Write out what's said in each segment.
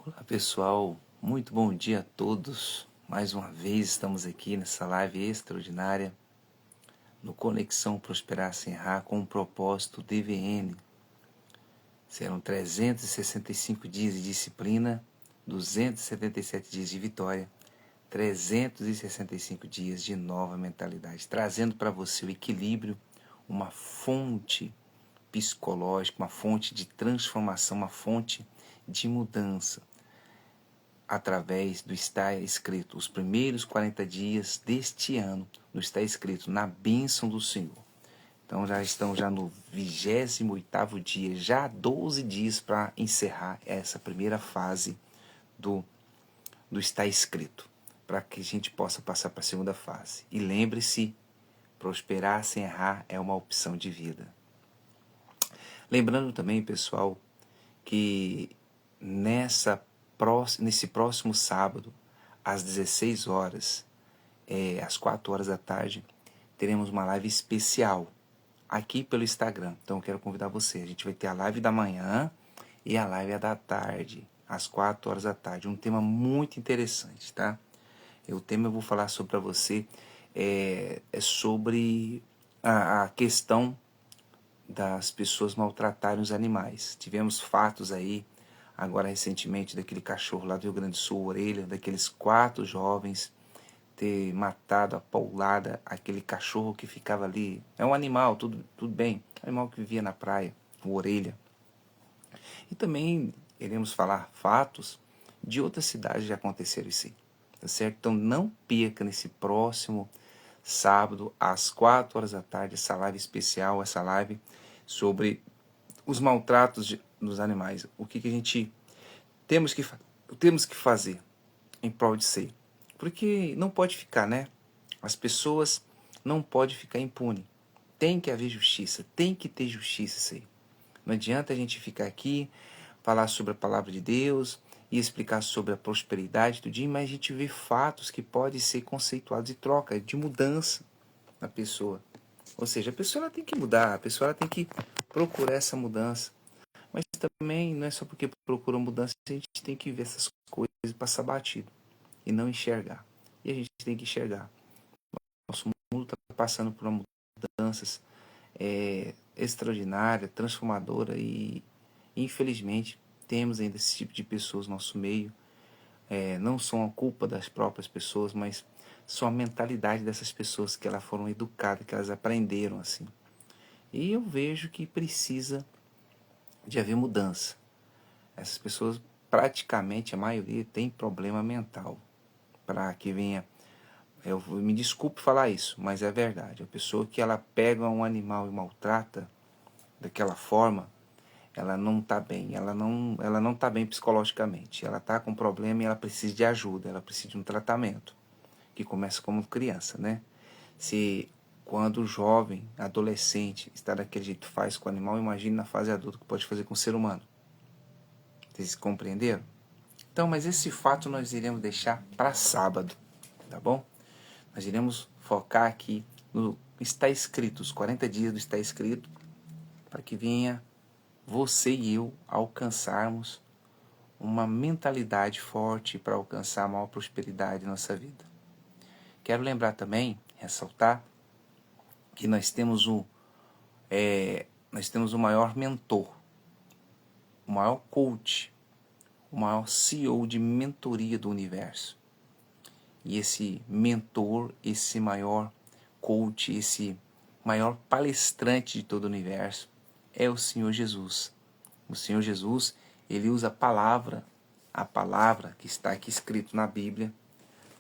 Olá pessoal, muito bom dia a todos. Mais uma vez estamos aqui nessa live extraordinária no Conexão Prosperar Sem Errar com o propósito DVN. Serão 365 dias de disciplina, 277 dias de vitória, 365 dias de nova mentalidade, trazendo para você o equilíbrio, uma fonte psicológica, uma fonte de transformação, uma fonte de mudança. Através do Está Escrito, os primeiros 40 dias deste ano, no Está Escrito, na bênção do Senhor. Então já estão no 28º dia, já 12 dias para encerrar essa primeira fase do Está Escrito, para que a gente possa passar para a segunda fase. E lembre-se, prosperar sem errar é uma opção de vida. Lembrando também, pessoal, que nesse próximo sábado, às 16 horas, às 4 horas da tarde, teremos uma live especial aqui pelo Instagram. Então eu quero convidar você. A gente vai ter a live da manhã e a live da tarde, às 4 horas da tarde. Um tema muito interessante, tá? O tema eu vou falar sobre para você é sobre a questão das pessoas maltratarem os animais. Tivemos fatos aí, agora recentemente, daquele cachorro lá do Rio Grande do Sul, Orelha, daqueles 4 jovens ter matado a paulada aquele cachorro que ficava ali. É um animal, tudo bem, animal que vivia na praia, o Orelha. E também iremos falar fatos de outras cidades que já aconteceram isso aí, tá certo? Então não perca nesse próximo sábado, às 4 horas da tarde, essa live especial, essa live sobre os maltratos dos animais. O que a gente temos que fazer em prol de ser. Porque não pode ficar, né? As pessoas não podem ficar impunes. Tem que haver justiça, tem que ter justiça isso aí. Não adianta a gente ficar aqui, falar sobre a palavra de Deus e explicar sobre a prosperidade do dia, mas a gente vê fatos que podem ser conceituados de troca, de mudança na pessoa. Ou seja, a pessoa ela tem que mudar, a pessoa ela tem que procurar essa mudança. Mas também não é só porque procura mudança, a gente tem que ver essas coisas e passar batido e não enxergar. E a gente tem que enxergar. Nosso mundo está passando por mudanças extraordinárias, transformadoras e infelizmente temos ainda esse tipo de pessoas no nosso meio. Não são a culpa das próprias pessoas, mas são a mentalidade dessas pessoas que elas foram educadas, que elas aprenderam assim. E eu vejo que precisa de haver mudança. Essas pessoas, praticamente a maioria, tem problema mental. Para que venha, eu me desculpe falar isso, mas é verdade. A pessoa que ela pega um animal e maltrata daquela forma, ela não está bem, ela não está bem psicologicamente. Ela está com problema e ela precisa de ajuda, ela precisa de um tratamento, que começa como criança, né? Se quando o jovem, adolescente, está daquele jeito, faz com o animal, imagine na fase adulta o que pode fazer com o ser humano. Vocês compreenderam? Então, mas esse fato nós iremos deixar para sábado, tá bom? Nós iremos focar aqui no Está Escrito, os 40 dias do Está Escrito, para que venha você e eu alcançarmos uma mentalidade forte para alcançar a maior prosperidade em nossa vida. Quero lembrar também, ressaltar, que nós temos o maior mentor, o maior coach, o maior CEO de mentoria do universo. E esse mentor, esse maior coach, esse maior palestrante de todo o universo é o Senhor Jesus. O Senhor Jesus, ele usa a palavra que está aqui escrito na Bíblia,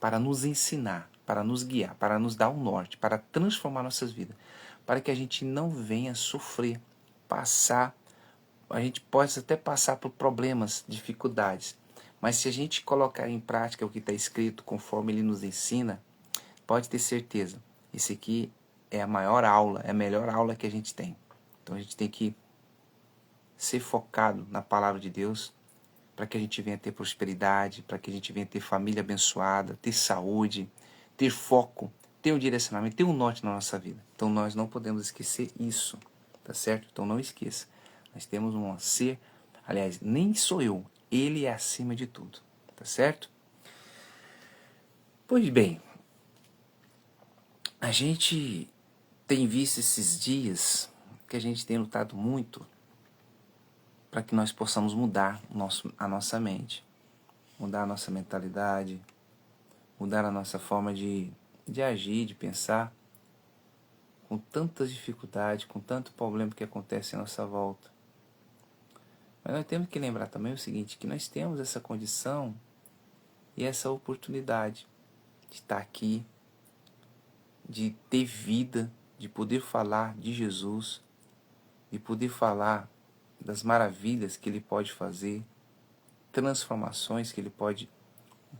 para nos ensinar, para nos guiar, para nos dar um norte, para transformar nossas vidas, para que a gente não venha sofrer, a gente pode até passar por problemas, dificuldades, mas se a gente colocar em prática o que está escrito conforme ele nos ensina, pode ter certeza, esse aqui é a maior aula, é a melhor aula que a gente tem. Então a gente tem que ser focado na palavra de Deus, para que a gente venha ter prosperidade, para que a gente venha ter família abençoada, ter saúde, ter foco, ter um direcionamento, ter um norte na nossa vida. Então nós não podemos esquecer isso, tá certo? Então não esqueça. Nós temos um ser, aliás, nem sou eu Ele é acima de tudo, tá certo? Pois bem, a gente tem visto esses dias que a gente tem lutado muito para que nós possamos mudar a nossa mente, mudar a nossa mentalidade, mudar a nossa forma de agir, de pensar, com tantas dificuldades, com tanto problema que acontece à nossa volta. Mas nós temos que lembrar também o seguinte, que nós temos essa condição e essa oportunidade de estar aqui, de ter vida, de poder falar de Jesus, de poder falar das maravilhas que Ele pode fazer, transformações que Ele pode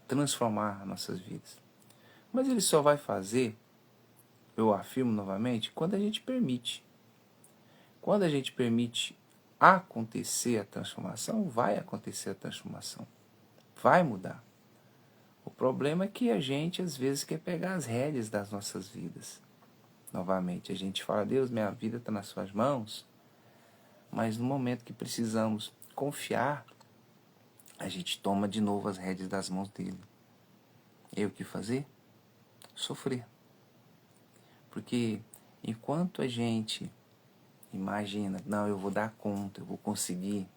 transformar as nossas vidas. Mas Ele só vai fazer, eu afirmo novamente, quando a gente permite. Quando a gente permite acontecer a transformação, vai acontecer a transformação. Vai mudar. O problema é que a gente às vezes quer pegar as rédeas das nossas vidas. Novamente, a gente fala, Deus, minha vida está nas suas mãos, mas no momento que precisamos confiar, a gente toma de novo as rédeas das mãos dele. E o que fazer? Sofrer. Porque enquanto a gente imagina, não, eu vou dar conta, eu vou conseguir,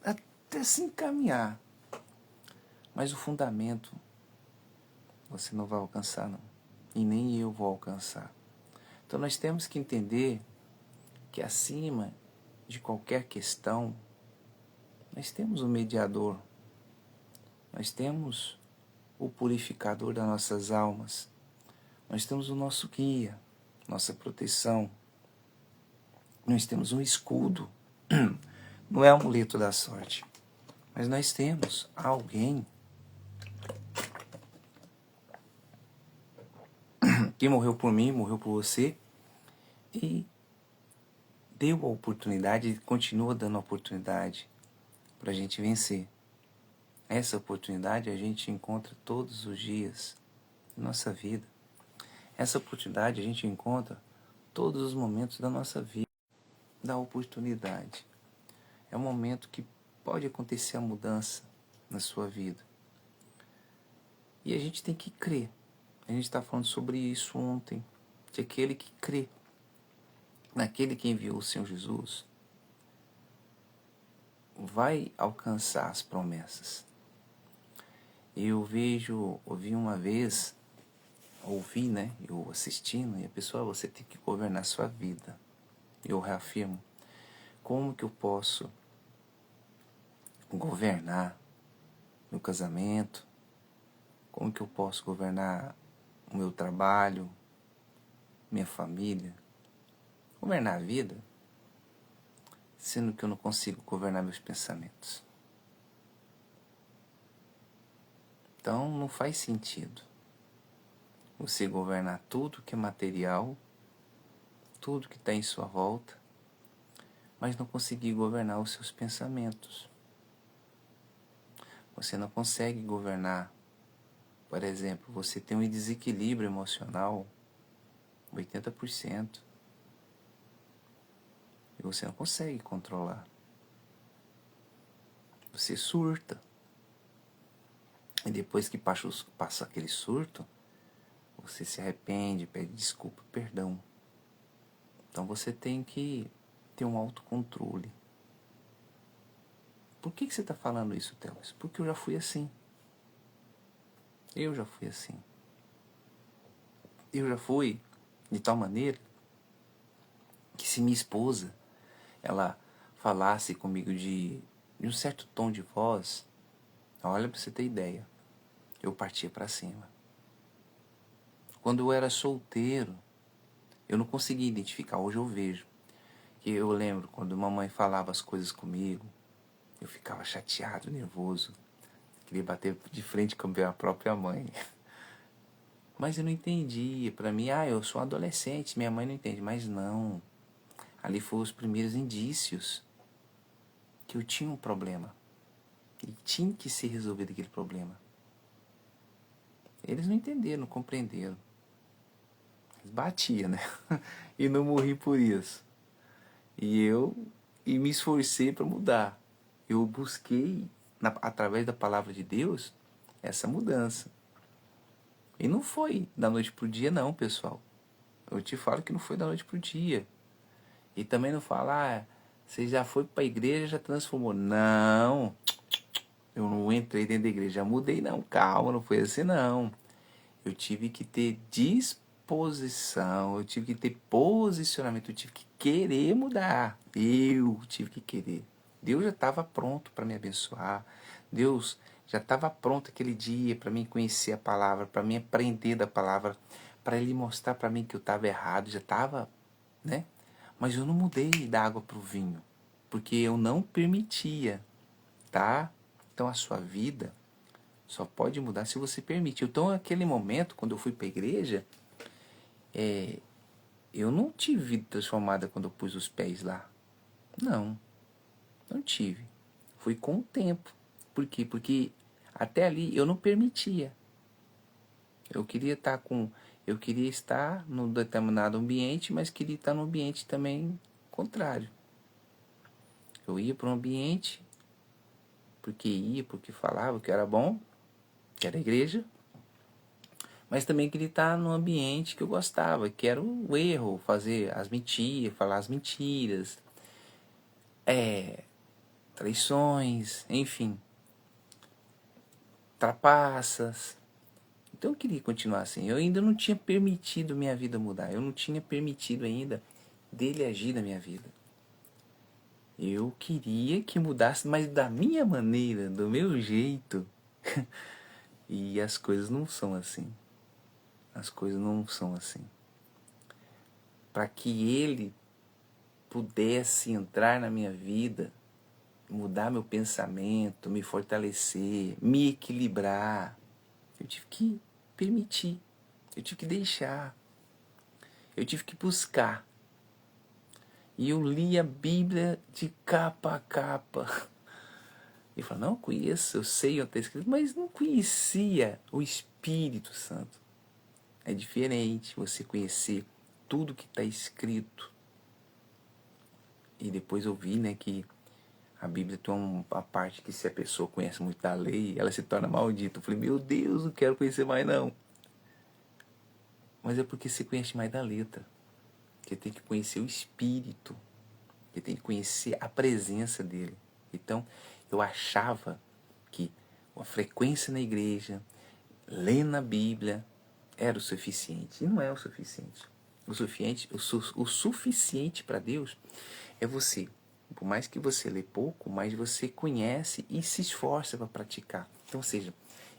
até se encaminhar, mas o fundamento você não vai alcançar, não. E nem eu vou alcançar. Então nós temos que entender que acima de qualquer questão, nós temos o mediador, nós temos o purificador das nossas almas, nós temos o nosso guia, nossa proteção, nós temos um escudo, não é o amuleto da sorte, mas nós temos alguém que morreu por mim, morreu por você e deu a oportunidade e continua dando a oportunidade para a gente vencer. Essa oportunidade a gente encontra todos os dias da nossa vida. Essa oportunidade a gente encontra todos os momentos da nossa vida. Da oportunidade. É um momento que pode acontecer a mudança na sua vida. E a gente tem que crer. A gente está falando sobre isso ontem. De aquele que crê naquele que enviou o Senhor Jesus vai alcançar as promessas. Ouvi uma vez, eu assistindo, e a pessoa, você tem que governar a sua vida. Eu reafirmo, como que eu posso governar meu casamento? Como que eu posso governar o meu trabalho, minha família? Governar a vida, sendo que eu não consigo governar meus pensamentos. Então não faz sentido você governar tudo que é material, tudo que está em sua volta, mas não conseguir governar os seus pensamentos. Você não consegue governar, por exemplo, você tem um desequilíbrio emocional, 80%, e você não consegue controlar. Você surta. E depois que passa aquele surto, você se arrepende, pede desculpa, perdão. Então você tem que ter um autocontrole. Por que você está falando isso, Teles? Porque eu já fui assim. Eu já fui assim. Eu já fui de tal maneira que se minha esposa, ela falasse comigo de um certo tom de voz, olha pra você ter ideia, eu partia para cima. Quando eu era solteiro, eu não conseguia identificar, hoje eu vejo. Que eu lembro quando mamãe falava as coisas comigo, eu ficava chateado, nervoso, queria bater de frente com a minha própria mãe. Mas eu não entendia, para mim, eu sou um adolescente, minha mãe não entende, mas não. Ali foram os primeiros indícios que eu tinha um problema. E tinha que ser resolvido aquele problema. Eles não entenderam, não compreenderam. Eles batiam, né? E não morri por isso. E me esforcei para mudar. Eu busquei, através da palavra de Deus, essa mudança. E não foi da noite pro dia, não, pessoal. Eu te falo que não foi da noite pro dia. E também não falar, você já foi para a igreja, já transformou. Não, eu não entrei dentro da igreja, já mudei, não. Calma, não foi assim, não. Eu tive que ter disposição, eu tive que ter posicionamento, eu tive que querer mudar. Eu tive que querer. Deus já estava pronto para me abençoar. Deus já estava pronto aquele dia para mim conhecer a palavra, para mim aprender da palavra, para Ele mostrar para mim que eu estava errado. Já estava, né? Mas eu não mudei da água para o vinho, porque eu não permitia, tá? Então a sua vida só pode mudar se você permitir. Então, naquele momento, quando eu fui para a igreja, eu não tive vida transformada quando eu pus os pés lá. Não, não tive. Foi com o tempo. Por quê? Porque até ali eu não permitia. Eu queria estar com... Eu queria estar num determinado ambiente, mas queria estar num ambiente também contrário. Eu ia para um ambiente porque falava que era bom, que era a igreja, mas também queria estar num ambiente que eu gostava, que era o erro, fazer as mentiras, falar as mentiras, traições, enfim, trapaças. Então eu queria continuar assim. Eu ainda não tinha permitido minha vida mudar. Eu não tinha permitido ainda dele agir na minha vida. Eu queria que mudasse, mas da minha maneira, do meu jeito. E as coisas não são assim. As coisas não são assim. Para que ele pudesse entrar na minha vida, mudar meu pensamento, me fortalecer, me equilibrar, eu tive que permitir, eu tive que deixar, eu tive que buscar. E eu li a Bíblia de capa a capa. E eu falei, não conheço, eu sei onde está escrito, mas não conhecia o Espírito Santo. É diferente você conhecer tudo que está escrito. E depois eu vi, né, que a Bíblia tem uma parte que se a pessoa conhece muito da lei, ela se torna maldita. Eu falei, meu Deus, não quero conhecer mais não. Mas é porque você conhece mais da letra. Você tem que conhecer o Espírito. Você tem que conhecer a presença dele. Então, eu achava que a frequência na igreja, ler na Bíblia, era o suficiente. E não é o suficiente. O suficiente para Deus é você. Por mais que você lê pouco, mas você conhece e se esforça para praticar. Então, ou seja,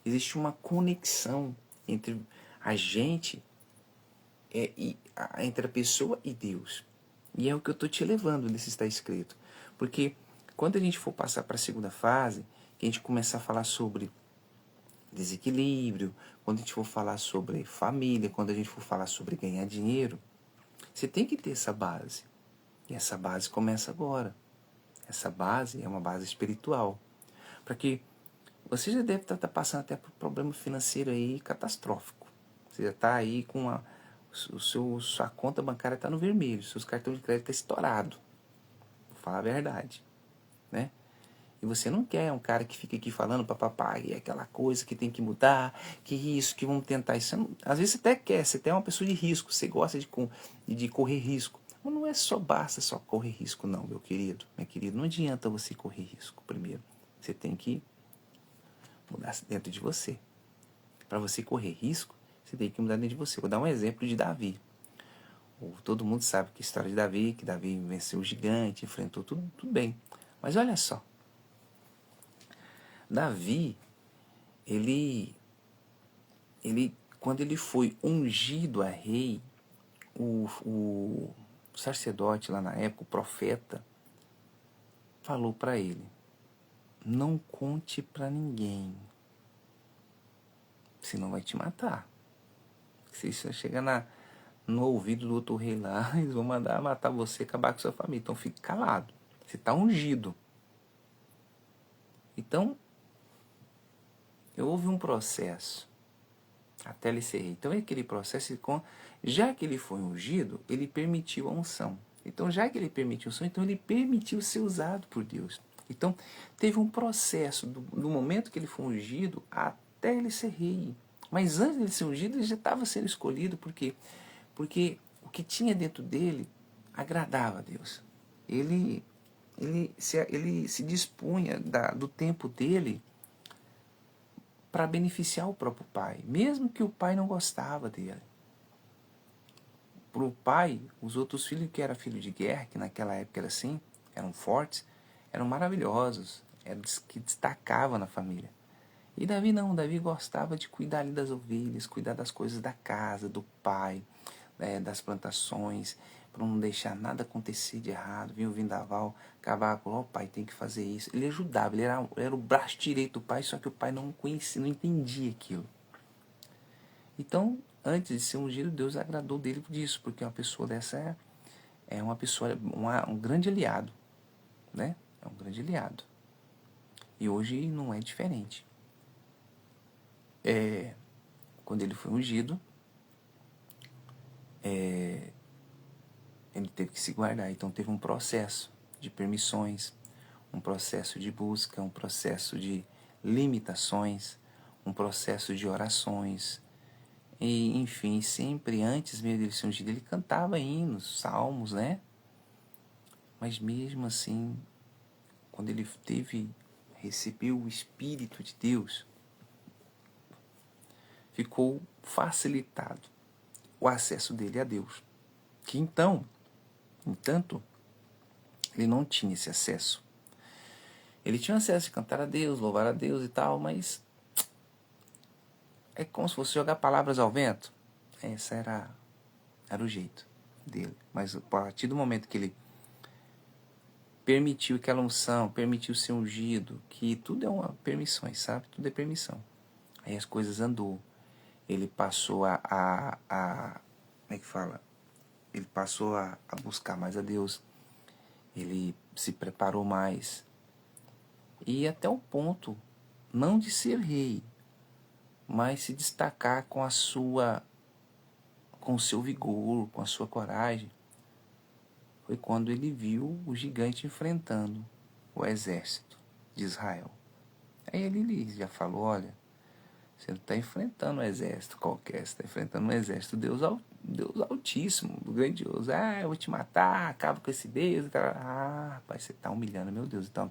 existe uma conexão entre a gente, entre a pessoa e Deus. E é o que eu estou te levando nesse está escrito. Porque quando a gente for passar para a segunda fase, que a gente começar a falar sobre desequilíbrio, quando a gente for falar sobre família, quando a gente for falar sobre ganhar dinheiro, você tem que ter essa base. E essa base começa agora. Essa base é uma base espiritual. Para que você já deve estar passando até por um problema financeiro aí catastrófico. Você já está aí com sua conta bancária está no vermelho, seus cartões de crédito estão estourados. Vou falar a verdade, né? E você não quer um cara que fica aqui falando papapá, e aquela coisa que tem que mudar, que isso, que vamos tentar isso. Não, às vezes você até quer, você até é uma pessoa de risco, você gosta de correr risco. Mas não é só, basta só correr risco não, meu querido. Minha querida, não adianta você correr risco primeiro. Você tem que mudar dentro de você. Para você correr risco, você tem que mudar dentro de você. Vou dar um exemplo de Davi. Todo mundo sabe que a história de Davi, que Davi venceu o gigante, enfrentou tudo bem. Mas olha só, Davi, ele quando ele foi ungido a rei, o sacerdote lá na época, o profeta, falou para ele, não conte para ninguém, senão vai te matar. Se isso chegar no ouvido do outro rei lá, eles vão mandar matar você e acabar com sua família. Então fique calado, você está ungido. Então, houve um processo até ele ser rei. Então, aquele processo, já que ele foi ungido, ele permitiu a unção. Então, já que ele permitiu o sonho, então ele permitiu ser usado por Deus. Então, teve um processo do momento que ele foi ungido até ele ser rei. Mas antes de ele ser ungido, ele já estava sendo escolhido. Por quê? Porque o que tinha dentro dele agradava a Deus. Ele se dispunha do tempo dele para beneficiar o próprio pai, mesmo que o pai não gostava dele. Para o pai, os outros filhos que eram filhos de guerra, que naquela época era assim, eram fortes, eram maravilhosos, eram que destacavam na família. E Davi não, Davi gostava de cuidar ali das ovelhas, cuidar das coisas da casa, do pai, das plantações, para não deixar nada acontecer de errado. Vinha o vendaval, cavaco, o pai tem que fazer isso. Ele ajudava, ele era o braço direito do pai, só que o pai não conhecia, não entendia aquilo. Então, antes de ser ungido, Deus agradou dele disso, porque uma pessoa dessa é uma pessoa, um grande aliado, né? É um grande aliado. E hoje não é diferente. Quando ele foi ungido, ele teve que se guardar. Então teve um processo de permissões, um processo de busca, um processo de limitações, um processo de orações. E, enfim, sempre antes mesmo dele ser ungido, ele cantava hinos, salmos, né? Mas mesmo assim, quando ele recebeu o Espírito de Deus, ficou facilitado o acesso dele a Deus. Que entanto, ele não tinha esse acesso. Ele tinha acesso de cantar a Deus, louvar a Deus e tal, mas é como se fosse jogar palavras ao vento. Esse era o jeito dele. Mas a partir do momento que ele permitiu aquela unção, permitiu ser ungido, que tudo é uma permissão, sabe? Tudo é permissão. Aí as coisas andou. Ele passou como é que fala? Ele passou a buscar mais a Deus. Ele se preparou mais. E até o ponto, não de ser rei, mas se destacar com o seu vigor, com a sua coragem. Foi quando ele viu o gigante enfrentando o exército de Israel. Aí ele já falou, olha, você não está enfrentando um exército qualquer, você está enfrentando um exército Deus Altíssimo, grandioso. Eu vou te matar, acaba com esse Deus. Rapaz, você está humilhando, meu Deus. Então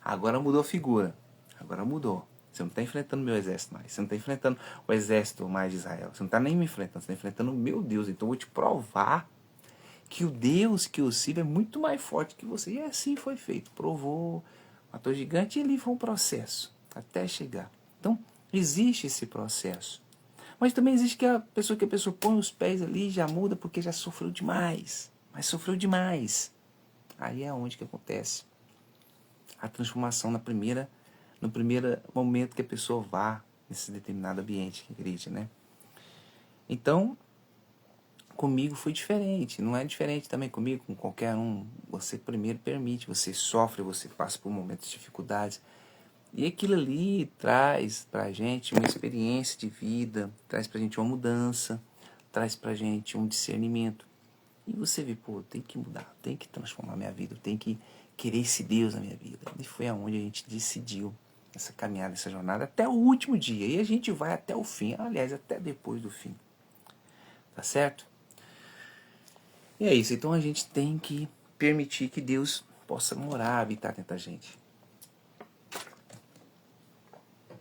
agora mudou a figura. Agora mudou. Você não está enfrentando meu exército mais. Você não está enfrentando o exército mais de Israel. Você não está nem me enfrentando, você está enfrentando o meu Deus. Então eu vou te provar que o Deus que eu sirvo é muito mais forte que você. E assim foi feito. Provou, matou o gigante e ali foi um processo até chegar. Então, existe esse processo. Mas também existe que a pessoa põe os pés ali e já muda porque já sofreu demais. Mas sofreu demais. Aí é onde que acontece a transformação no primeiro momento que a pessoa vá nesse determinado ambiente que acredita, né? Então, comigo foi diferente. Não é diferente também comigo, com qualquer um. Você primeiro permite, você sofre, você passa por momentos de dificuldades. E aquilo ali traz pra gente uma experiência de vida, traz pra gente uma mudança, traz pra gente um discernimento. E você vê, tem que mudar, tem que transformar minha vida, tem que querer esse Deus na minha vida. E foi aonde a gente decidiu essa caminhada, essa jornada, até o último dia. E a gente vai até o fim, aliás, até depois do fim. Tá certo? E é isso, então a gente tem que permitir que Deus possa morar, habitar dentro da gente.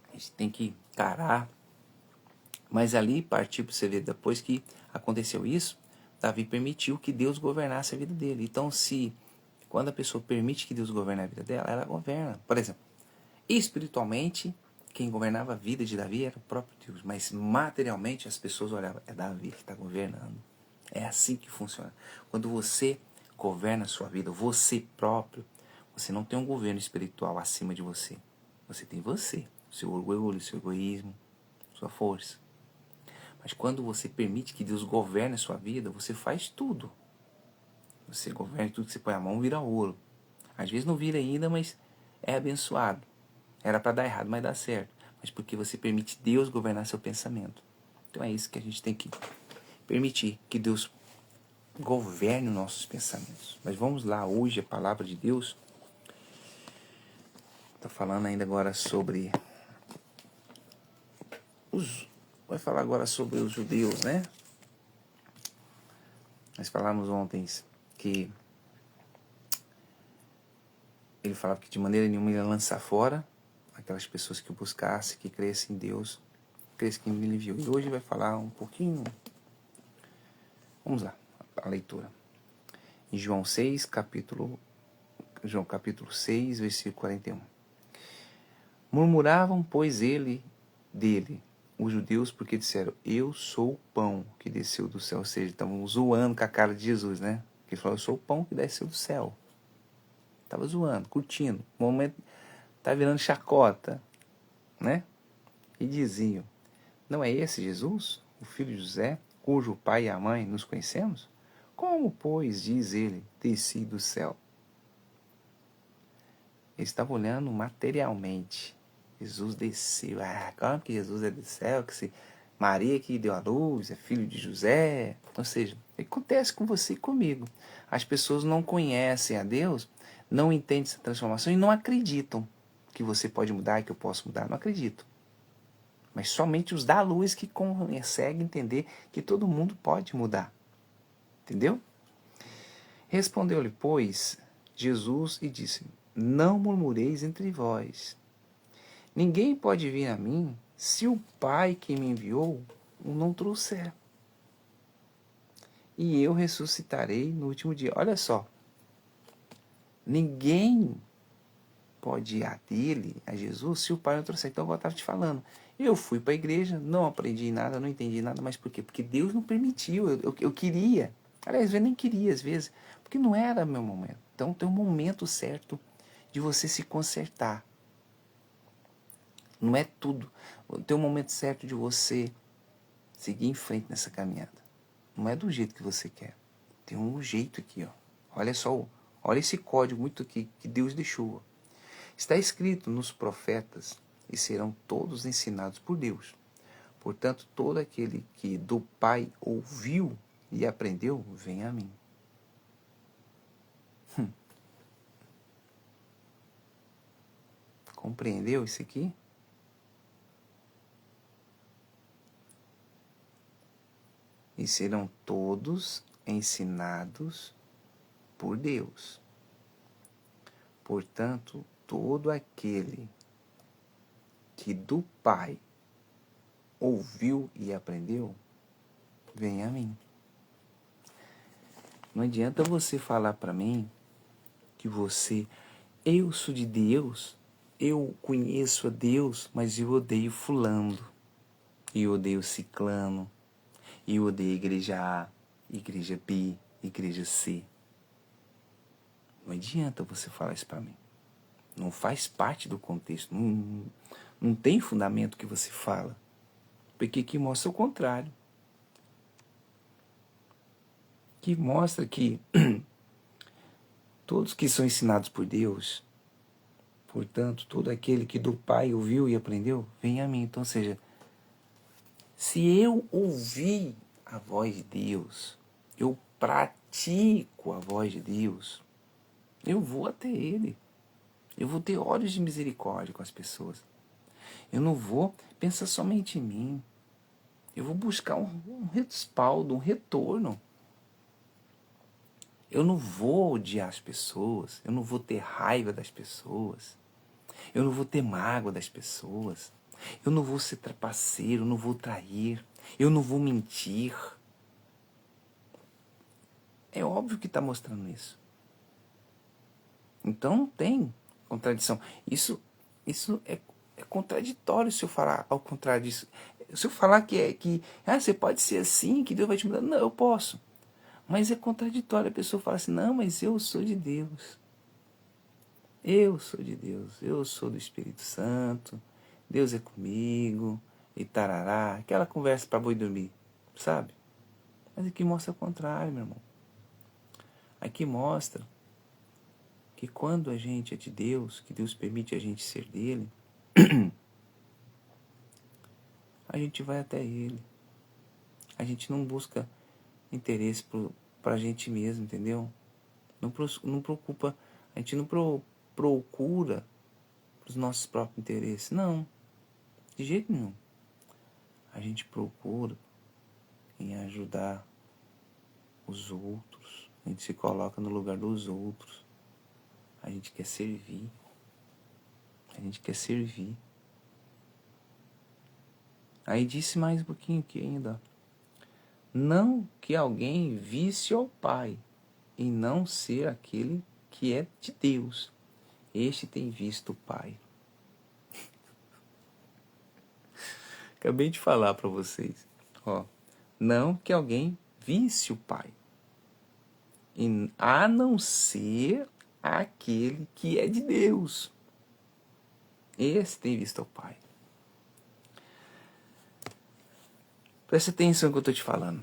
A gente tem que encarar. Mas ali partiu para você ver, depois que aconteceu isso, Davi permitiu que Deus governasse a vida dele. Então, quando a pessoa permite que Deus governe a vida dela, ela governa. Por exemplo, espiritualmente, quem governava a vida de Davi era o próprio Deus. Mas materialmente as pessoas olhavam, é Davi que está governando. É assim que funciona. Quando você governa a sua vida, você próprio, você não tem um governo espiritual acima de você. Você tem você, seu orgulho, seu egoísmo, sua força. Mas quando você permite que Deus governe a sua vida, você faz tudo. Você governa tudo que você põe a mão, vira ouro. Às vezes não vira ainda, mas é abençoado. Era para dar errado, mas dá certo. Mas porque você permite Deus governar seu pensamento. Então é isso que a gente tem que permitir, que Deus governe os nossos pensamentos. Mas vamos lá, hoje a palavra de Deus está falando ainda agora sobre vai falar agora sobre os judeus, né? Nós falamos ontem que ele falava que de maneira nenhuma ele ia lançar fora aquelas pessoas que o buscassem, que crescem em Deus, crescem que ele viu. E hoje vai falar um pouquinho. Vamos lá, a leitura. Em João capítulo 6, versículo 41. Murmuravam, pois, dele, os judeus, porque disseram, eu sou o pão que desceu do céu. Ou seja, estavam zoando com a cara de Jesus, né? Que ele falou, eu sou o pão que desceu do céu. Estava zoando, curtindo. O momento tá virando chacota, né? E diziam, não é esse Jesus, o filho de José, cujo pai e a mãe nos conhecemos? Como, pois, diz ele, desci do céu? Ele estava olhando materialmente. Jesus desceu. Como que Jesus é do céu? Que se Maria que deu a luz, é filho de José. Ou seja, acontece com você e comigo. As pessoas não conhecem a Deus, não entendem essa transformação e não acreditam que você pode mudar e que eu posso mudar. Não acreditam. Mas somente os da luz que conseguem entender que todo mundo pode mudar. Entendeu? Respondeu-lhe, pois, Jesus e disse, não murmureis entre vós. Ninguém pode vir a mim se o Pai que me enviou o não trouxer. E eu ressuscitarei no último dia. Olha só. Ninguém pode ir a dele, a Jesus, se o Pai não trouxer. Então eu estava te falando. Eu fui para a igreja, não aprendi nada, não entendi nada, mas por quê? Porque Deus não permitiu, eu queria. Aliás, eu nem queria às vezes, porque não era meu momento. Então tem um momento certo de você se consertar. Não é tudo. Tem um momento certo de você seguir em frente nessa caminhada. Não é do jeito que você quer. Tem um jeito aqui, ó. Olha só, olha esse código muito aqui que Deus deixou. Ó. Está escrito nos profetas e serão todos ensinados por Deus. Portanto, todo aquele que do Pai ouviu e aprendeu, vem a mim. Compreendeu isso aqui? E serão todos ensinados por Deus. Portanto, todo aquele que do Pai ouviu e aprendeu, vem a mim. Não adianta você falar para mim que eu sou de Deus, eu conheço a Deus, mas eu odeio fulano, e eu odeio ciclano, e eu odeio igreja A, igreja B, igreja C. Não adianta você falar isso para mim. Não faz parte do contexto. Não tem fundamento que você fala. Porque aqui mostra o contrário. Que mostra que todos que são ensinados por Deus, portanto, todo aquele que do Pai ouviu e aprendeu, vem a mim. Então, ou seja, se eu ouvir a voz de Deus, eu pratico a voz de Deus, eu vou até Ele. Eu vou ter olhos de misericórdia com as pessoas. Eu não vou pensar somente em mim. Eu vou buscar um respaldo, um retorno. Eu não vou odiar as pessoas. Eu não vou ter raiva das pessoas. Eu não vou ter mágoa das pessoas. Eu não vou ser trapaceiro, eu não vou trair. Eu não vou mentir. É óbvio que está mostrando isso. Então não tem contradição. Isso é contraditório se eu falar ao contrário disso. Se eu falar que você pode ser assim, que Deus vai te mudar. Não, eu posso. Mas é contraditório. A pessoa fala assim, não, mas eu sou de Deus. Eu sou de Deus. Eu sou do Espírito Santo. Deus é comigo. E tarará. Aquela conversa para boi dormir. Sabe? Mas aqui mostra o contrário, meu irmão. Aqui mostra que quando a gente é de Deus, que Deus permite a gente ser dele, a gente vai até ele. A gente não busca interesse pra gente mesmo, entendeu? Não preocupa, a gente não procura os nossos próprios interesses, não, de jeito nenhum. A gente procura em ajudar os outros, a gente se coloca no lugar dos outros, a gente quer servir, Aí disse mais um pouquinho aqui ainda, não que alguém visse ao Pai, e não ser aquele que é de Deus, este tem visto o Pai. Acabei de falar para vocês, ó, não que alguém visse o Pai, a não ser aquele que é de Deus. Esse tem visto o Pai. Presta atenção no que eu estou te falando.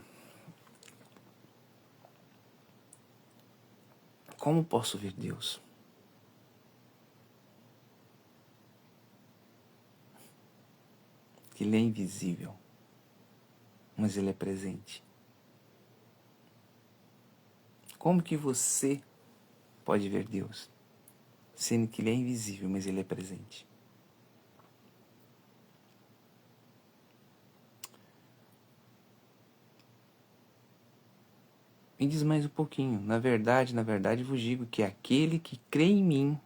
Como posso ver Deus? Ele é invisível, mas Ele é presente. Como que você pode ver Deus? Sendo que Ele é invisível, mas Ele é presente. Me diz mais um pouquinho. Na verdade, vos digo que aquele que crê em mim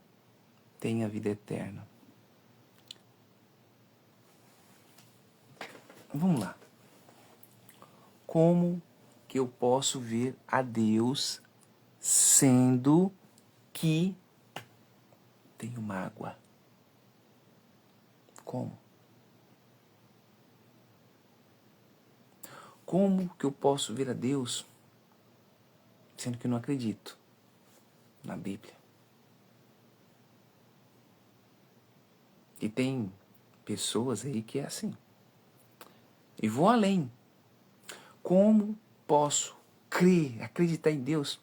tem a vida eterna. Vamos lá. Como que eu posso ver a Deus sendo que tenho mágoa? Como? Como que eu posso ver a Deus sendo que eu não acredito na Bíblia? E tem pessoas aí que é assim. E vou além. Como posso crer, acreditar em Deus,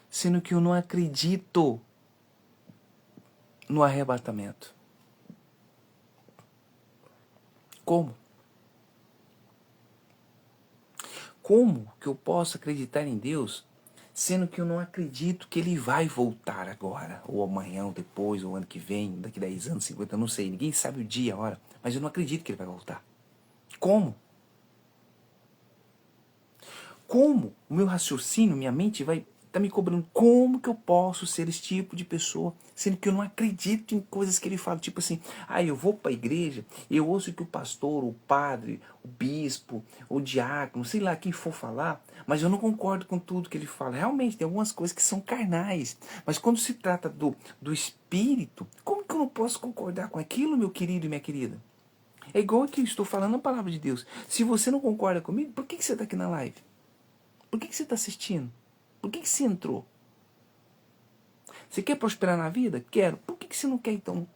sendo que eu não acredito no arrebatamento? Como? Como que eu posso acreditar em Deus, sendo que eu não acredito que Ele vai voltar agora, ou amanhã, ou depois, ou ano que vem, daqui 10 anos, 50, eu não sei, ninguém sabe o dia, a hora, mas eu não acredito que Ele vai voltar. Como? Como o meu raciocínio, minha mente vai estar me cobrando? Como que eu posso ser esse tipo de pessoa, sendo que eu não acredito em coisas que ele fala? Tipo assim, eu vou para a igreja, eu ouço que o pastor, o padre, o bispo, o diácono, sei lá quem for falar, mas eu não concordo com tudo que ele fala. Realmente, tem algumas coisas que são carnais, mas quando se trata do espírito, como que eu não posso concordar com aquilo, meu querido e minha querida? É igual aqui, eu estou falando a palavra de Deus. Se você não concorda comigo, por que você está aqui na live? Por que você está assistindo? Por que você entrou? Você quer prosperar na vida? Quero. Por que você não quer, então,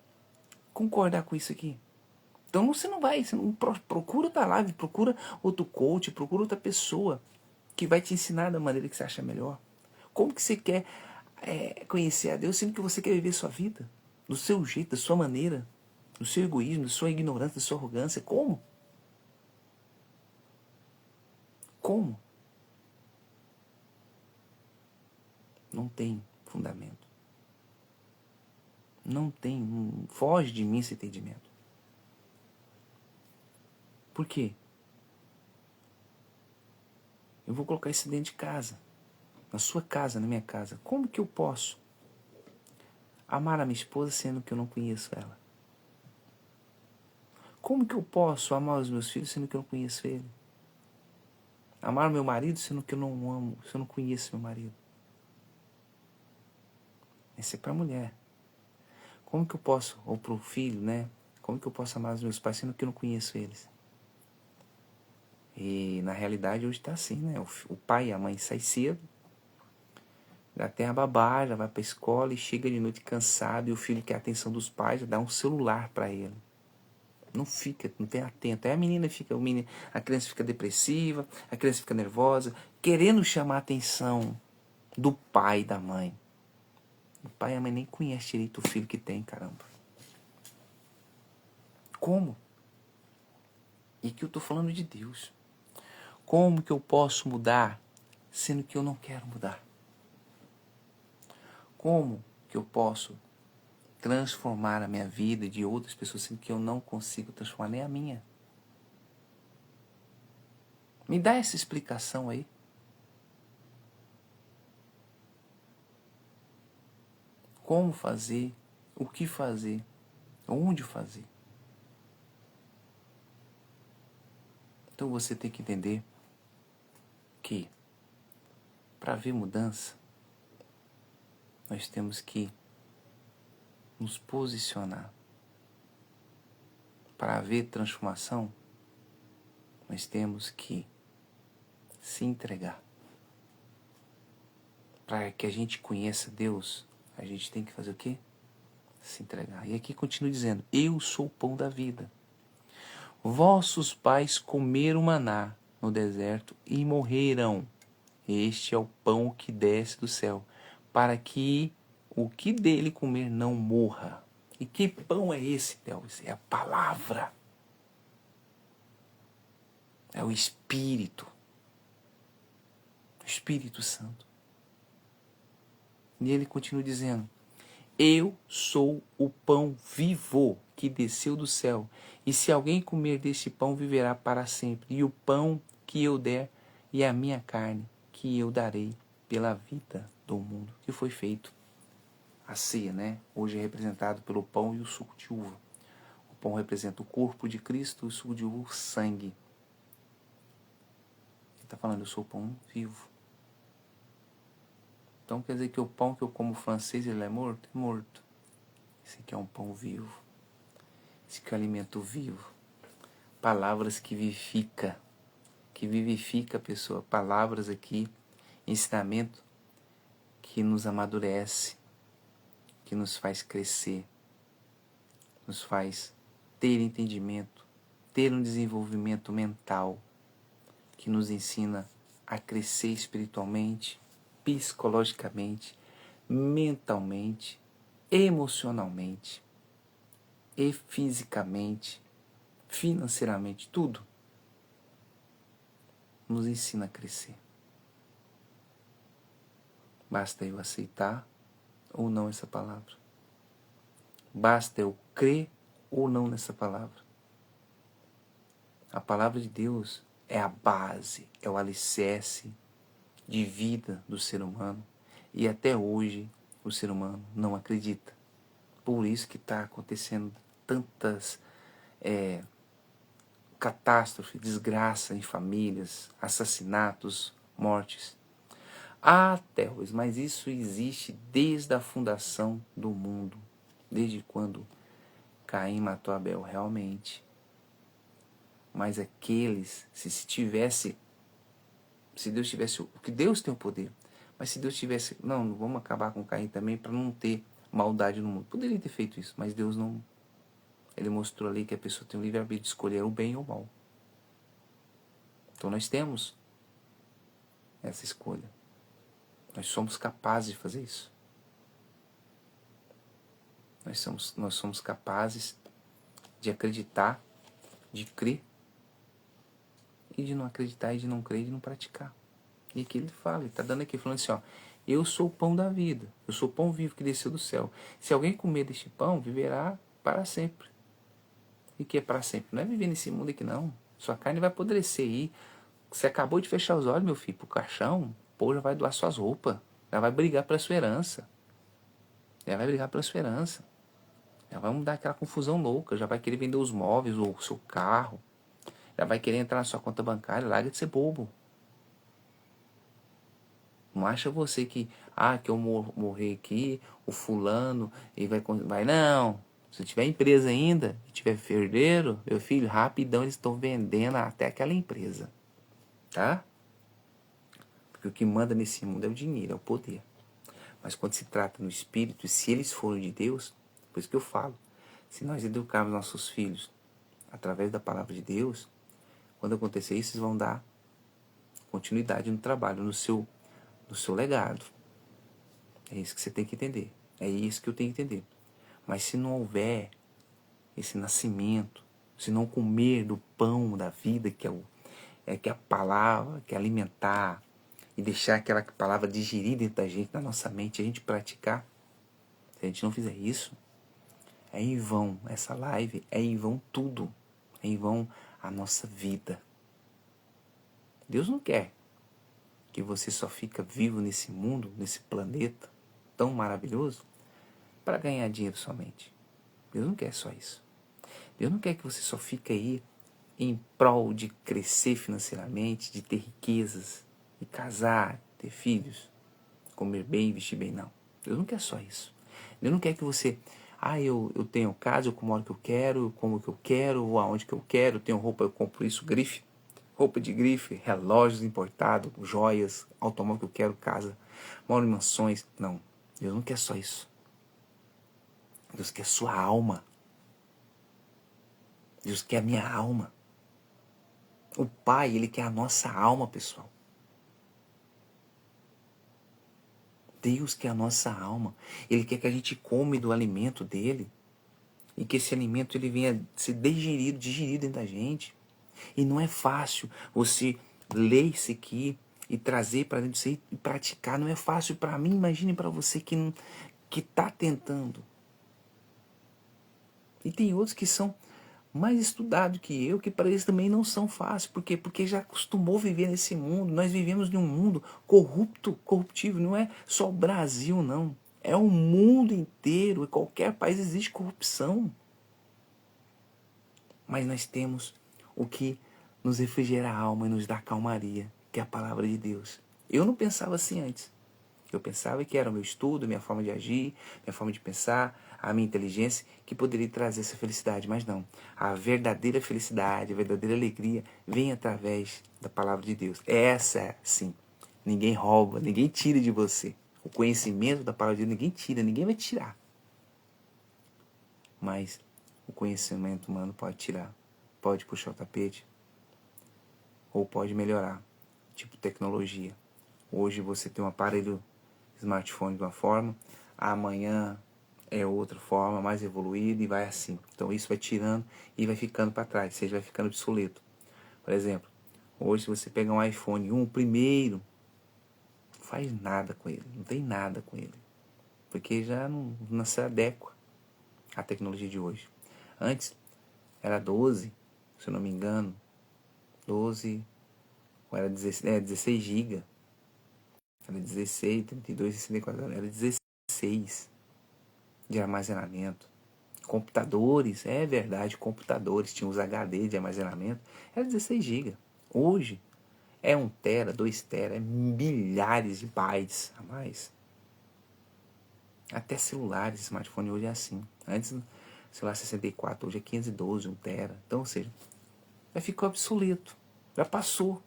concordar com isso aqui? Então você não procura outra live, procura outro coach, procura outra pessoa que vai te ensinar da maneira que você acha melhor. Como que você quer conhecer a Deus, sendo que você quer viver sua vida? Do seu jeito, da sua maneira, do seu egoísmo, da sua ignorância, da sua arrogância. Como? Como? Não tem fundamento. Não tem, foge de mim esse entendimento. Por quê? Eu vou colocar isso dentro de casa, na sua casa, na minha casa. Como que eu posso amar a minha esposa sendo que eu não conheço ela? Como que eu posso amar os meus filhos sendo que eu não conheço ele? Amar o meu marido sendo que eu não amo, se eu não conheço meu marido? Isso é para a mulher. Como que eu posso, ou para o filho, né? Como que eu posso amar os meus pais sendo que eu não conheço eles? E na realidade hoje está assim, né? O pai e a mãe saem cedo, já tem a babá, já vai para a escola e chega de noite cansado, e o filho quer a atenção dos pais, já dá um celular para ele. Não fica, não tem atento. Aí a menina fica, a criança fica depressiva, a criança fica nervosa, querendo chamar a atenção do pai e da mãe. O pai e a mãe nem conhecem direito o filho que tem, caramba. Como? E que eu estou falando de Deus. Como que eu posso mudar sendo que eu não quero mudar? Como que eu posso transformar a minha vida e de outras pessoas, sendo que eu não consigo transformar nem a minha? Me dá essa explicação aí. Como fazer, o que fazer, onde fazer. Então você tem que entender que para haver mudança, nós temos que nos posicionar. Para haver transformação, nós temos que se entregar. Para que a gente conheça Deus, a gente tem que fazer o quê? Se entregar. E aqui continua dizendo, eu sou o pão da vida. Vossos pais comeram maná no deserto e morreram. Este é o pão que desce do céu, para que o que dele comer não morra. E que pão é esse, Deus? É a palavra. É o Espírito. O Espírito Santo. E ele continua dizendo, eu sou o pão vivo que desceu do céu. E se alguém comer deste pão, viverá para sempre. E o pão que eu der e a minha carne que eu darei pela vida do mundo. Que foi feito a ceia, né? Hoje é representado pelo pão e o suco de uva. O pão representa o corpo de Cristo e o suco de uva o sangue. Ele está falando, eu sou o pão vivo. Então quer dizer que o pão que eu como francês, ele é morto? É morto. Esse aqui é um pão vivo. Esse aqui é um alimento vivo. Palavras que vivifica a pessoa. Palavras aqui, ensinamento que nos amadurece, que nos faz crescer, nos faz ter entendimento, ter um desenvolvimento mental, que nos ensina a crescer espiritualmente, psicologicamente, mentalmente, emocionalmente e fisicamente, financeiramente, tudo nos ensina a crescer. Basta eu aceitar ou não essa palavra. Basta eu crer ou não nessa palavra. A palavra de Deus é a base, é o alicerce de vida do ser humano. E até hoje o ser humano não acredita. Por isso que está acontecendo tantas catástrofes, desgraça em famílias, assassinatos, mortes. Até hoje, mas isso existe desde a fundação do mundo. Desde quando Caim matou Abel, realmente. Mas aqueles, se Deus tivesse, porque Deus tem o poder, mas se Deus tivesse, não vamos acabar com Caim também para não ter maldade no mundo. Poderia ter feito isso, mas Deus não. Ele mostrou ali que a pessoa tem o livre-arbítrio de escolher o bem ou o mal. Então nós temos essa escolha. Nós somos capazes de fazer isso. Nós somos capazes de acreditar, de crer, e de não acreditar, e de não crer, e de não praticar. E aqui ele fala, ele está dando aqui, falando assim, ó, eu sou o pão da vida, eu sou o pão vivo que desceu do céu. Se alguém comer deste pão, viverá para sempre. E que é para sempre? Não é viver nesse mundo aqui não. Sua carne vai apodrecer aí. Você acabou de fechar os olhos, meu filho, pro caixão, pô, já vai doar suas roupas, já vai brigar pela sua herança. Já vai brigar pela sua herança. Já vai mudar aquela confusão louca, já vai querer vender os móveis ou o seu carro. Já vai querer entrar na sua conta bancária, larga de ser bobo. Não acha você que eu morrer aqui, o fulano, e vai não. Se tiver empresa ainda, e tiver herdeiro, meu filho, rapidão eles estão vendendo até aquela empresa. Tá? Porque o que manda nesse mundo é o dinheiro, é o poder. Mas quando se trata no espírito, e se eles forem de Deus, por isso que eu falo, se nós educarmos nossos filhos através da palavra de Deus, quando acontecer isso, eles vão dar continuidade no trabalho, no seu legado. É isso que você tem que entender. É isso que eu tenho que entender. Mas se não houver esse nascimento, se não comer do pão da vida, que é a palavra, que é alimentar, e deixar aquela palavra digerir dentro da gente, na nossa mente, a gente praticar, se a gente não fizer isso, é em vão essa live, é em vão tudo, é em vão a nossa vida. Deus não quer que você só fica vivo nesse mundo, nesse planeta tão maravilhoso, para ganhar dinheiro somente. Deus não quer só isso. Deus não quer que você só fique aí em prol de crescer financeiramente, de ter riquezas, de casar, ter filhos, comer bem, vestir bem, não. Deus não quer só isso. Deus não quer que você, eu tenho casa, eu como a hora que eu quero, eu como o que eu quero, vou aonde que eu quero, eu tenho roupa, eu compro isso, grife, roupa de grife, relógios importados, joias, automóvel que eu quero, casa, moro em mansões. Não, Deus não quer só isso. Deus quer sua alma. Deus quer a minha alma. O Pai, Ele quer a nossa alma, pessoal. Deus quer a nossa alma. Ele quer que a gente come do alimento dele. E que esse alimento ele venha ser digerido dentro da gente. E não é fácil você ler isso aqui e trazer para dentro de você e praticar. Não é fácil para mim, imagine para você que está tentando. E tem outros que são mais estudados que eu, que para eles também não são fáceis. Por quê? Porque já acostumou viver nesse mundo. Nós vivemos em um mundo corruptível. Não é só o Brasil, não. É o mundo inteiro. Em qualquer país existe corrupção. Mas nós temos o que nos refrigera a alma e nos dá calmaria, que é a palavra de Deus. Eu não pensava assim antes. Eu pensava que era o meu estudo, minha forma de agir, minha forma de pensar, a minha inteligência, que poderia trazer essa felicidade. Mas não. A verdadeira felicidade, a verdadeira alegria vem através da palavra de Deus. Essa, sim, ninguém rouba, ninguém tira de você. O conhecimento da palavra de Deus ninguém tira, ninguém vai tirar. Mas o conhecimento humano pode tirar, pode puxar o tapete, ou pode melhorar, tipo tecnologia. Hoje você tem um aparelho smartphone de uma forma, amanhã é outra forma, mais evoluída e vai assim. Então isso vai tirando e vai ficando para trás, ou seja, vai ficando obsoleto. Por exemplo, hoje se você pegar um iPhone 1, o primeiro, não faz nada com ele, não tem nada com ele, porque já não se adequa à tecnologia de hoje. Antes era 12, se eu não me engano, 12, ou era 16 GB. Era 16, 32, 64, era 16 de armazenamento. Computadores, é verdade, computadores, tinham os HD de armazenamento, era 16 GB. Hoje é 1 tera, 2 tera, é milhares de bytes a mais. Até celulares, smartphone hoje é assim. Antes, celular 64, hoje é 512, 1 tera. Então, ou seja, já ficou obsoleto, já passou.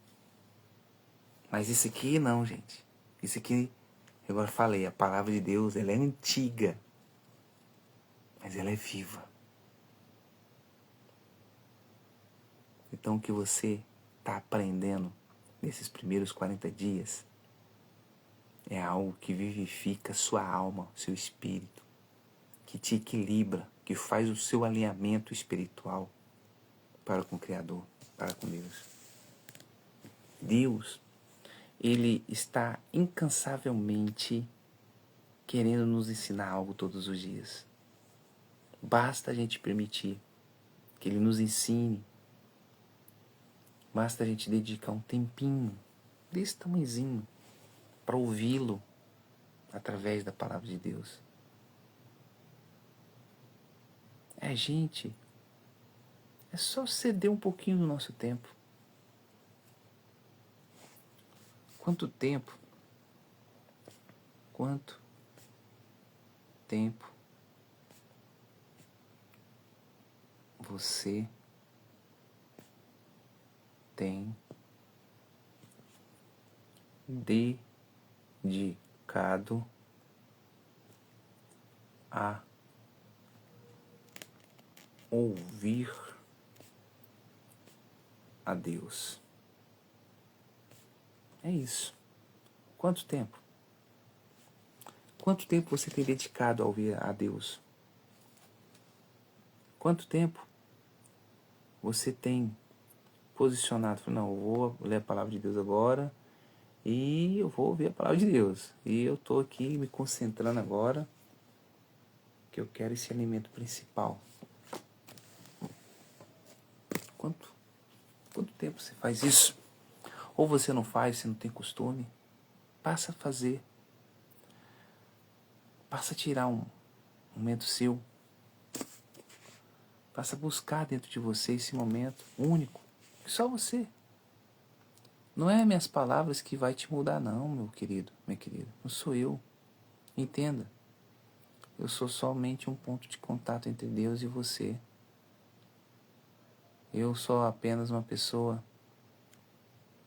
Mas isso aqui não, gente. Isso aqui, eu agora falei, a palavra de Deus, ela é antiga, mas ela é viva. Então o que você está aprendendo nesses primeiros 40 dias é algo que vivifica sua alma, seu espírito, que te equilibra, que faz o seu alinhamento espiritual para com o Criador, para com Deus. Deus, Ele está incansavelmente querendo nos ensinar algo todos os dias. Basta a gente permitir que Ele nos ensine. Basta a gente dedicar um tempinho, desse tamanhozinho, para ouvi-lo através da palavra de Deus. É só ceder um pouquinho do nosso tempo. Quanto tempo você tem dedicado a ouvir a Deus? É isso. Quanto tempo? Quanto tempo você tem dedicado a ouvir a Deus? Quanto tempo você tem posicionado? Não, eu vou ler a palavra de Deus agora E eu vou ouvir a palavra de Deus. E eu estou aqui me concentrando agora, que eu quero esse alimento principal. Quanto tempo você faz isso? Ou você não faz, você não tem costume? Passa a fazer. Passa a tirar um momento seu. Passa a buscar dentro de você esse momento único. Que só você. Não é minhas palavras que vai te mudar não, meu querido, minha querida. Não sou eu. Entenda. Eu sou somente um ponto de contato entre Deus e você. Eu sou apenas uma pessoa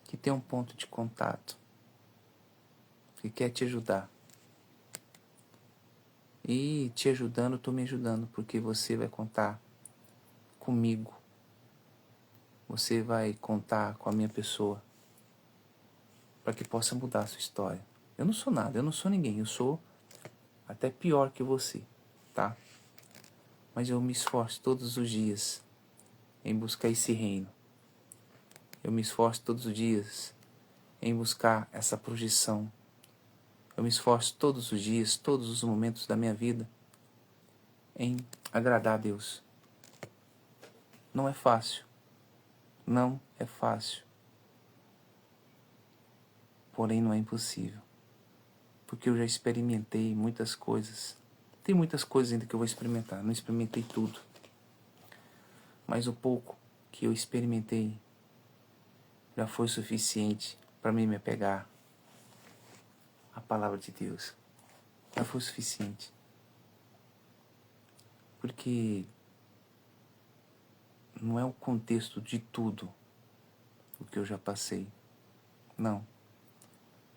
que tem um ponto de contato, que quer te ajudar. E te ajudando, estou me ajudando, porque você vai contar comigo. Você vai contar com a minha pessoa, para que possa mudar a sua história. Eu não sou nada, eu não sou ninguém, eu sou até pior que você, tá? Mas eu me esforço todos os dias em buscar esse reino. Eu me esforço todos os dias em buscar essa projeção. Eu me esforço todos os dias, todos os momentos da minha vida, em agradar a Deus. Não é fácil. Não é fácil. Porém, não é impossível. Porque eu já experimentei muitas coisas. Tem muitas coisas ainda que eu vou experimentar. Não experimentei tudo. Mas o pouco que eu experimentei já foi suficiente para mim me apegar à palavra de Deus. Já foi suficiente. Porque não é o contexto de tudo o que eu já passei. Não.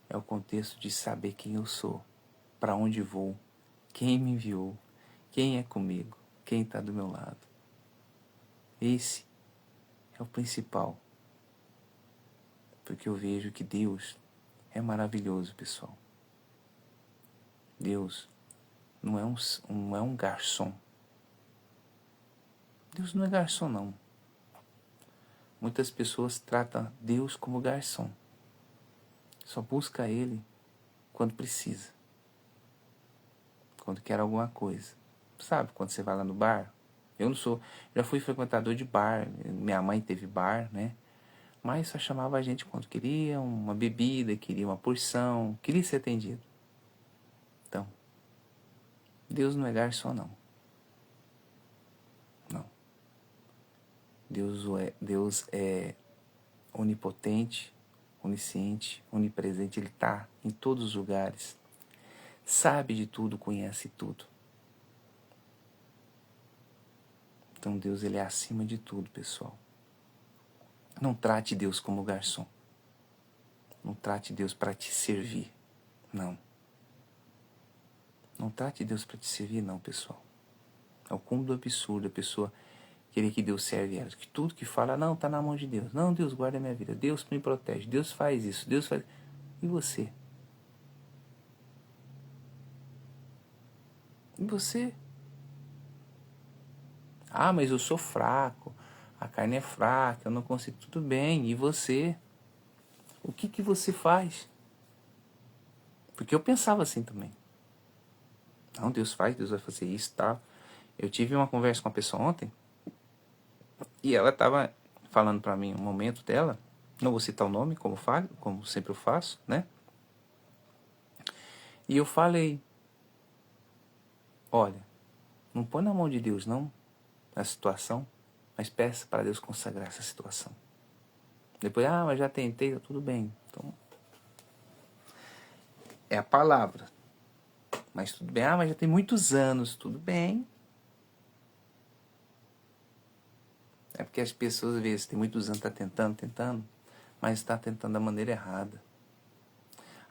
É o contexto de saber quem eu sou, para onde vou, quem me enviou, quem é comigo, quem está do meu lado. Esse é o principal. Porque eu vejo que Deus é maravilhoso, pessoal. Deus não é um garçom. Deus não é garçom, não. Muitas pessoas tratam Deus como garçom. Só busca Ele quando precisa. Quando quer alguma coisa. Sabe, quando você vai lá no bar? Eu não sou... Já fui frequentador de bar. Minha mãe teve bar, né? Mas só chamava a gente quando queria uma bebida, queria uma porção, queria ser atendido. Então, Deus não é garçom, não. Não. Deus é onipotente, onisciente, onipresente. Ele está em todos os lugares. Sabe de tudo, conhece tudo. Então Deus, ele é acima de tudo, pessoal. Não trate Deus como garçom. Não trate Deus para te servir. Não. Não trate Deus para te servir, não, pessoal. É o cúmulo do absurdo a pessoa querer que Deus serve ela. Que tudo que fala, não, está na mão de Deus. Não, Deus guarda a minha vida. Deus me protege. Deus faz isso. Deus faz... E você? E você? Ah, mas eu sou fraco. A carne é fraca. Eu não consigo. Tudo bem. E você? O que você faz? Porque eu pensava assim também. Não, Deus faz. Deus vai fazer isso e tal. Eu tive uma conversa com uma pessoa ontem. E ela estava falando para mim um momento dela. Não vou citar o nome, como sempre eu faço, né? E eu falei, olha, não põe na mão de Deus não, a situação, mas peça para Deus consagrar essa situação. Depois, mas já tentei, tá tudo bem. Então, é a palavra. Mas tudo bem, mas já tem muitos anos, tudo bem. É porque as pessoas, às vezes, tem muitos anos, tá tentando, mas está tentando da maneira errada.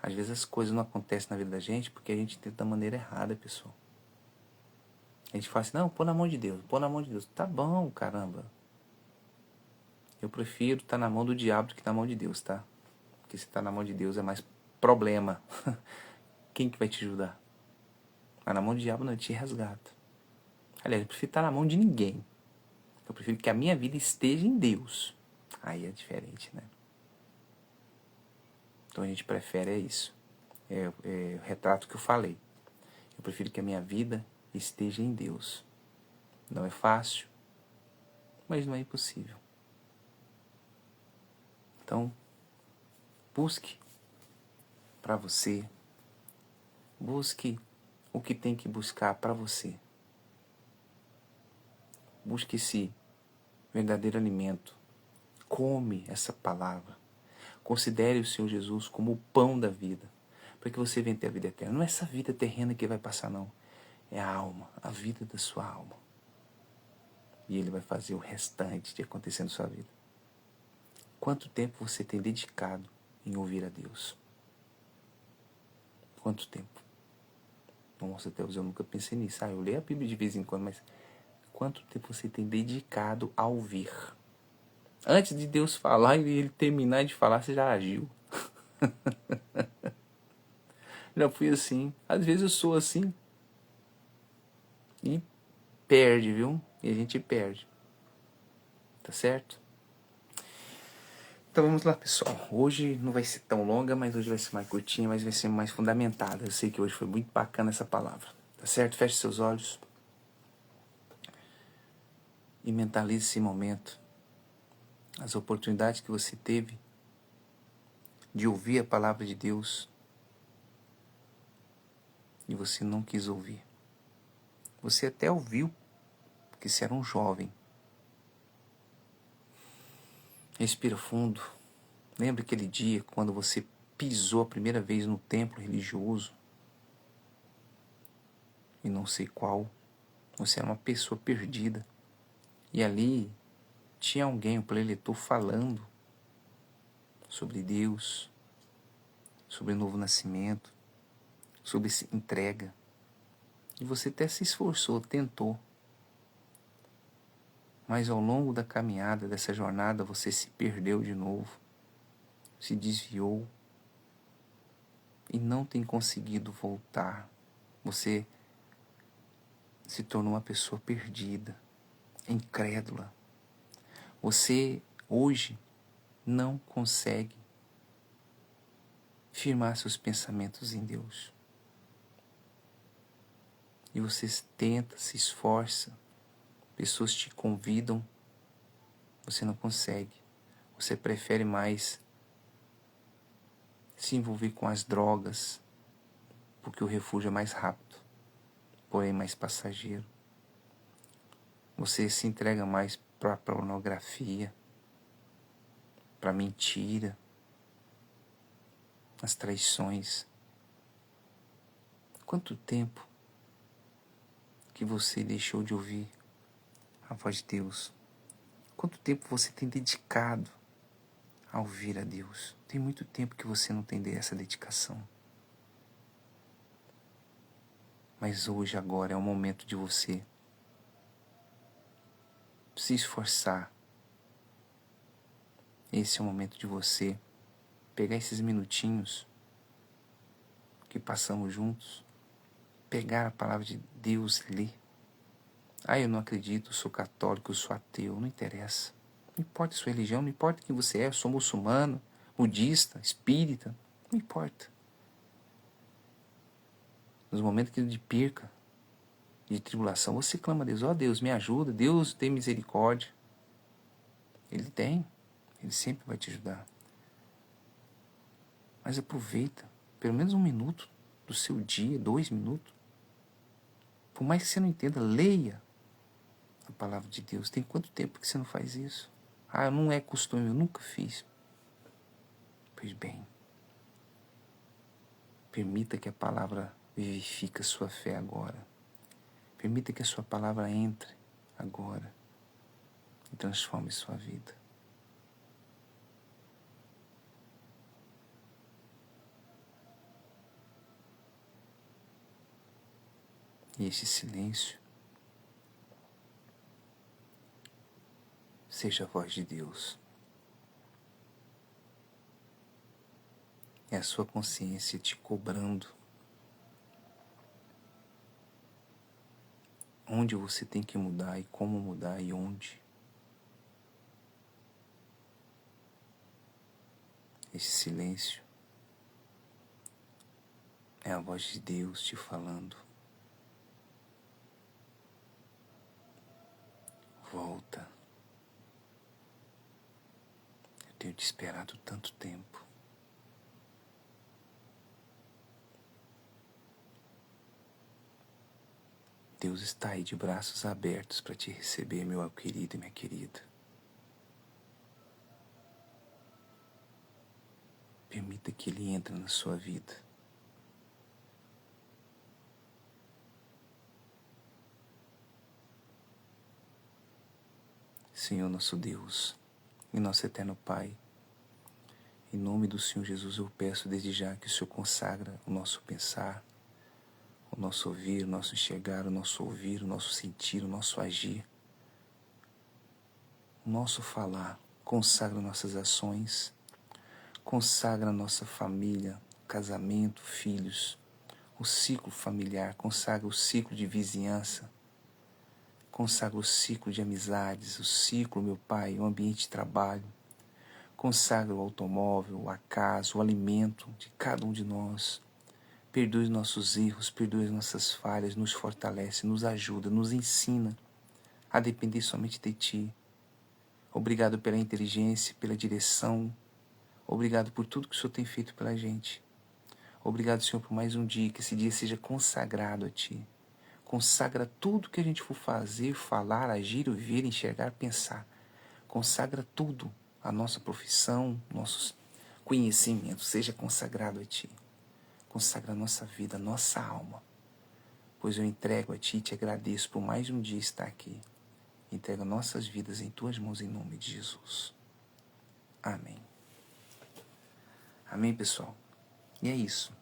Às vezes as coisas não acontecem na vida da gente porque a gente tenta da maneira errada, pessoal. A gente fala assim, não, pô na mão de Deus, pô na mão de Deus. Tá bom, caramba. Eu prefiro estar na mão do diabo do que na mão de Deus, tá? Porque se tá na mão de Deus é mais problema. Quem que vai te ajudar? Mas na mão do diabo não, ele te resgata. Aliás, eu prefiro estar na mão de ninguém. Eu prefiro que a minha vida esteja em Deus. Aí é diferente, né? Então a gente prefere isso. É o retrato que eu falei. Eu prefiro que a minha vida esteja em Deus. Não é fácil, mas não é impossível. Então, busque para você. Busque o que tem que buscar para você. Busque esse verdadeiro alimento. Come essa palavra. Considere o Senhor Jesus como o pão da vida, para que você venha ter a vida eterna. Não é essa vida terrena que vai passar, não. É a alma, a vida da sua alma. E Ele vai fazer o restante de acontecer na sua vida. Quanto tempo você tem dedicado em ouvir a Deus? Quanto tempo? Nossa, Deus, eu nunca pensei nisso. Eu leio a Bíblia de vez em quando, mas quanto tempo você tem dedicado a ouvir? Antes de Deus falar e Ele terminar de falar, você já agiu. Já fui assim. Às vezes eu sou assim. E perde, viu? E a gente perde. Tá certo? Então vamos lá, pessoal. Hoje não vai ser tão longa, mas hoje vai ser mais curtinha, mas vai ser mais fundamentada. Eu sei que hoje foi muito bacana essa palavra. Tá certo? Feche seus olhos. E mentalize esse momento. As oportunidades que você teve de ouvir a palavra de Deus e você não quis ouvir. Você até ouviu, porque você era um jovem. Respira fundo. Lembra aquele dia quando você pisou a primeira vez no templo religioso? E não sei qual. Você era uma pessoa perdida. E ali tinha alguém, um preletor, falando sobre Deus, sobre o novo nascimento, sobre entrega. E você até se esforçou, tentou. Mas ao longo da caminhada, dessa jornada, você se perdeu de novo, se desviou e não tem conseguido voltar. Você se tornou uma pessoa perdida, incrédula. Você hoje não consegue firmar seus pensamentos em Deus. E você tenta, se esforça, pessoas te convidam, você não consegue. Você prefere mais se envolver com as drogas, porque o refúgio é mais rápido, porém mais passageiro. Você se entrega mais para a pornografia, para a mentira, as traições. Quanto tempo que você deixou de ouvir a voz de Deus? Quanto tempo você tem dedicado a ouvir a Deus? Tem muito tempo que você não tem essa dedicação. Mas hoje, agora, é o momento de você se esforçar. Esse é o momento de você pegar esses minutinhos que passamos juntos, pegar a palavra de Deus e ler. Eu não acredito, eu sou católico, eu sou ateu, não interessa. Não importa a sua religião, não importa quem você é, eu sou muçulmano, budista, espírita, não importa. Nos momentos de perca, de tribulação, você clama a Deus, Deus, me ajuda, Deus tem misericórdia. Ele tem, Ele sempre vai te ajudar. Mas aproveita, pelo menos 1 minuto do seu dia, 2 minutos. Por mais que você não entenda, leia a palavra de Deus. Tem quanto tempo que você não faz isso? Não é costume, eu nunca fiz. Pois bem, permita que a palavra vivifique a sua fé agora. Permita que a sua palavra entre agora e transforme sua vida. E esse silêncio seja a voz de Deus. É a sua consciência te cobrando onde você tem que mudar e como mudar e onde. Esse silêncio É a voz de Deus te falando. Volta. Eu tenho te esperado tanto tempo. Deus está aí de braços abertos para te receber, meu querido e minha querida. Permita que Ele entre na sua vida. Senhor nosso Deus e nosso eterno Pai, em nome do Senhor Jesus eu peço desde já que o Senhor consagra o nosso pensar, o nosso ouvir, o nosso enxergar, o nosso ouvir, o nosso sentir, o nosso agir, o nosso falar. Consagra nossas ações, consagra nossa família, casamento, filhos, o ciclo familiar, consagra o ciclo de vizinhança, consagra o ciclo de amizades, o ciclo, meu Pai, o ambiente de trabalho. Consagra o automóvel, a casa, o alimento de cada um de nós. Perdoe os nossos erros, perdoe as nossas falhas, nos fortalece, nos ajuda, nos ensina a depender somente de Ti. Obrigado pela inteligência, pela direção. Obrigado por tudo que o Senhor tem feito pela gente. Obrigado, Senhor, por mais um dia, que esse dia seja consagrado a Ti. Consagra tudo que a gente for fazer, falar, agir, ouvir, enxergar, pensar. Consagra tudo, a nossa profissão, nossos conhecimentos, seja consagrado a Ti. Consagra a nossa vida, a nossa alma. Pois eu entrego a Ti e te agradeço por mais um dia estar aqui. Entrego nossas vidas em Tuas mãos em nome de Jesus. Amém. Amém, pessoal? E é isso.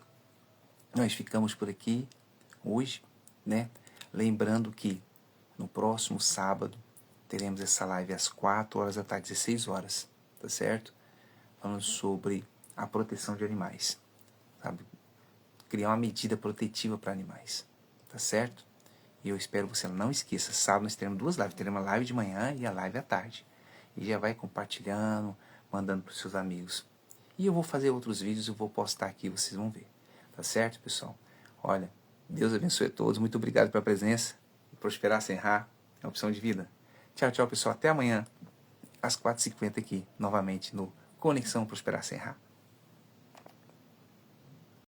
Nós ficamos por aqui hoje, né? Lembrando que no próximo sábado teremos essa live às 4 horas da tarde, 16 horas, tá certo? Falando sobre a proteção de animais, sabe? Criar uma medida protetiva para animais, tá certo? E eu espero que você não esqueça, sábado nós teremos 2 lives, teremos a live de manhã e a live à tarde. E já vai compartilhando, mandando para os seus amigos. E eu vou fazer outros vídeos, eu vou postar aqui, vocês vão ver. Tá certo, pessoal? Olha, Deus abençoe a todos. Muito obrigado pela presença. Prosperar sem errar é uma opção de vida. Tchau, tchau, pessoal. Até amanhã, às 4h50 aqui, novamente, no Conexão Prosperar Sem Errar.